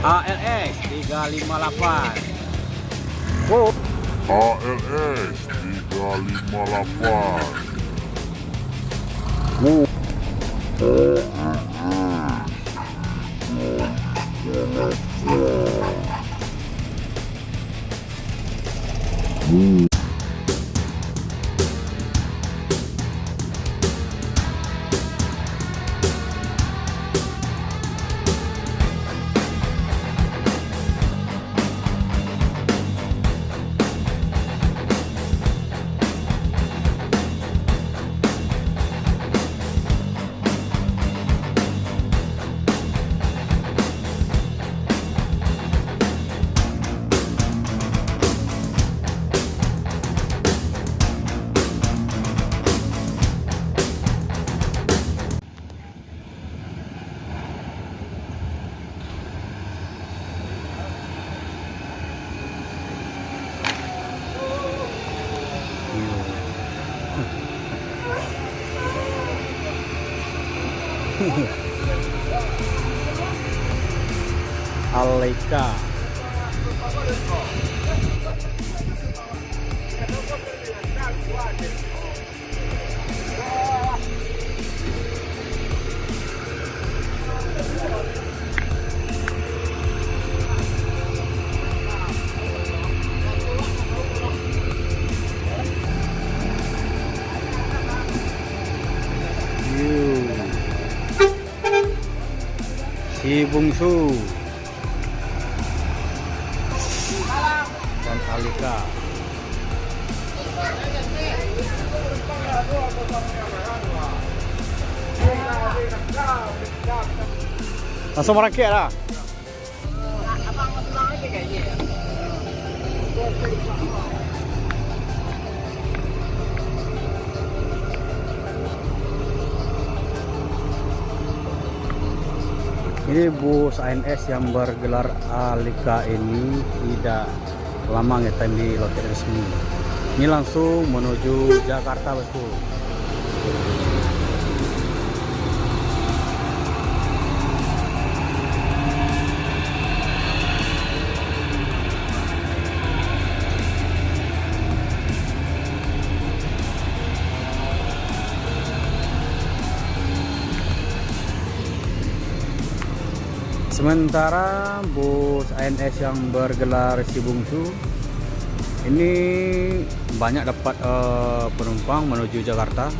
ALS 358. Wow. ALS 358. Wow. Alika. Si Bungsu dan Alika. Langsung merangkak lah. Ini bus ANS yang bergelar Alika ini tidak lama ngetem di loket resmi. Ini langsung menuju Jakarta, bosku. Sementara bus ANS yang bergelar Si Bungsu ini banyak dapat penumpang menuju Jakarta.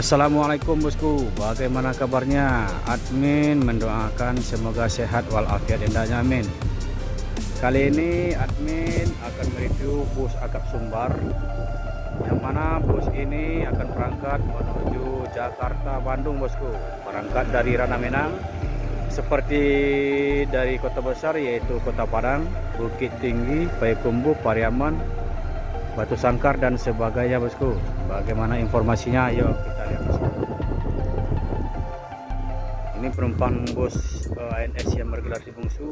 Assalamualaikum bosku, bagaimana kabarnya? Admin mendoakan semoga sehat walafiat indahnya, amin. Kali ini admin akan mereview bus Akap Sumbar, yang mana bus ini akan berangkat menuju Jakarta Bandung, bosku. Berangkat dari Ranamenang, seperti dari kota besar yaitu Kota Padang, Bukit Tinggi, Payakumbuh, Pariaman, Batu Sangkar dan sebagainya, bosku. Bagaimana informasinya? Ayo kita lihat, bosku. Ini penumpang bus ANS yang bergelar Si Bungsu.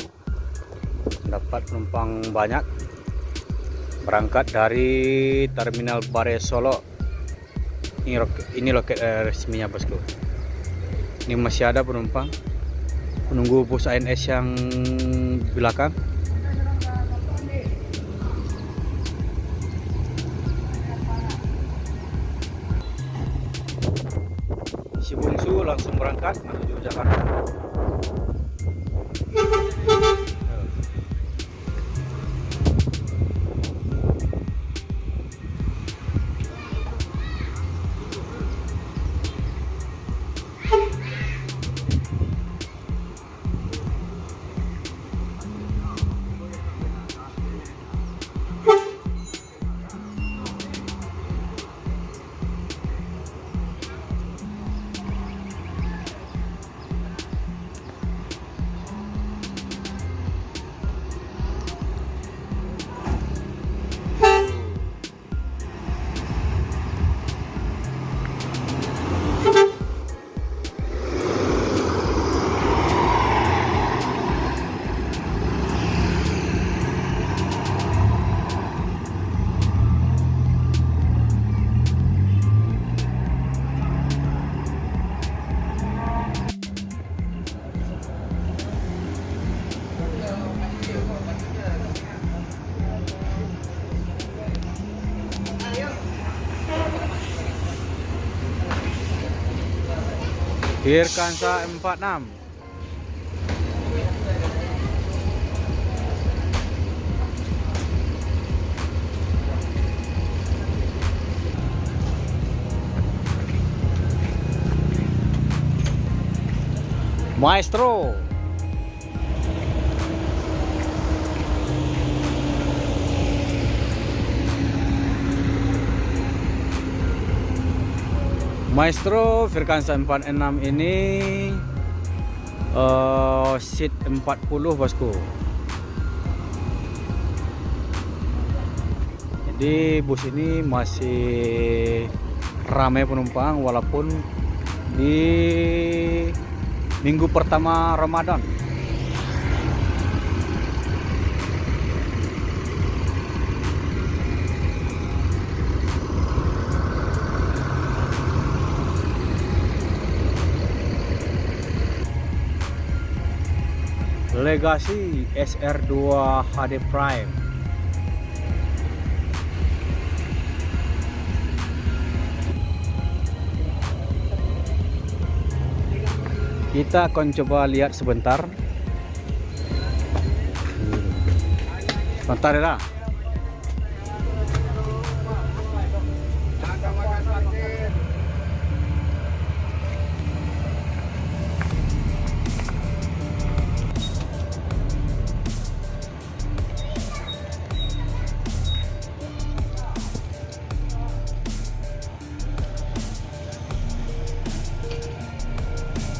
Dapat penumpang banyak, berangkat dari Terminal Bare Solo. Ini loket resminya, bosku. Ini masih ada penumpang menunggu bus ANS yang belakang. Si Bungsu langsung berangkat menuju Jakarta. Firkansa 46. Maestro. Maestro Firkansa 46 ini seat 40 bosku. Jadi bus ini masih ramai penumpang walaupun di minggu pertama Ramadan. Legacy SR2 HD Prime. Kita akan coba lihat sebentar. Sebentar ya.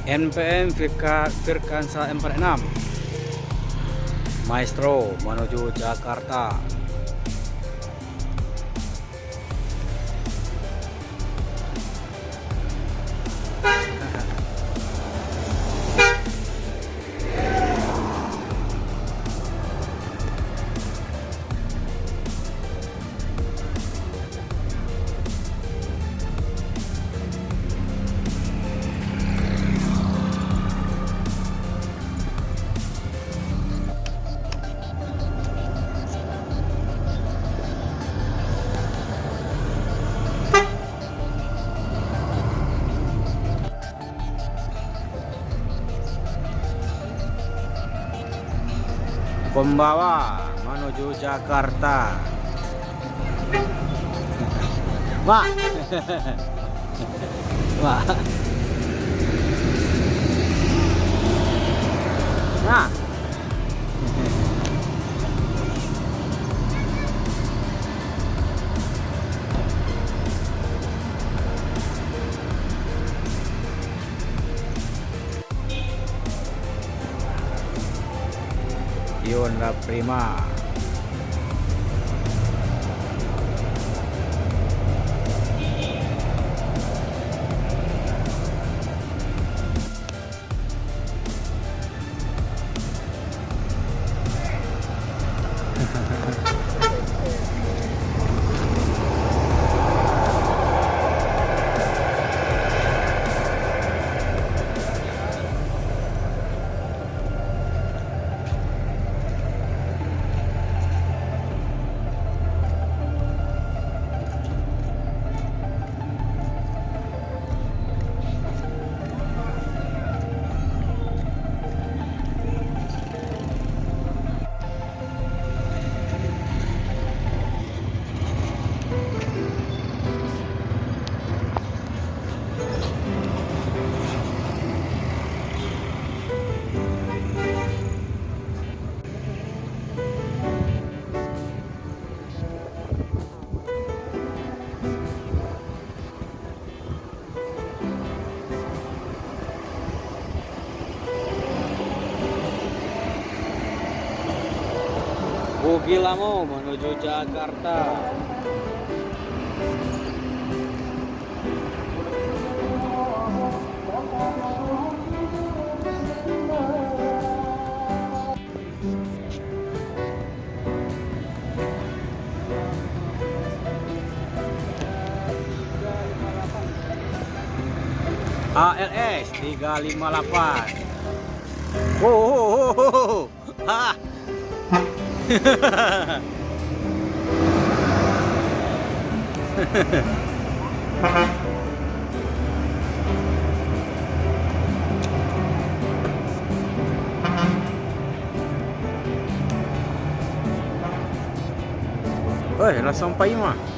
NPM Firkansa 46 Maestro menuju Jakarta. Pembawa menuju Jakarta. Pak. Pak. Nah. Hyundai Prima. Bugilamo menuju Jakarta. ALS 358. Oh. Ha. langsung sampai mah.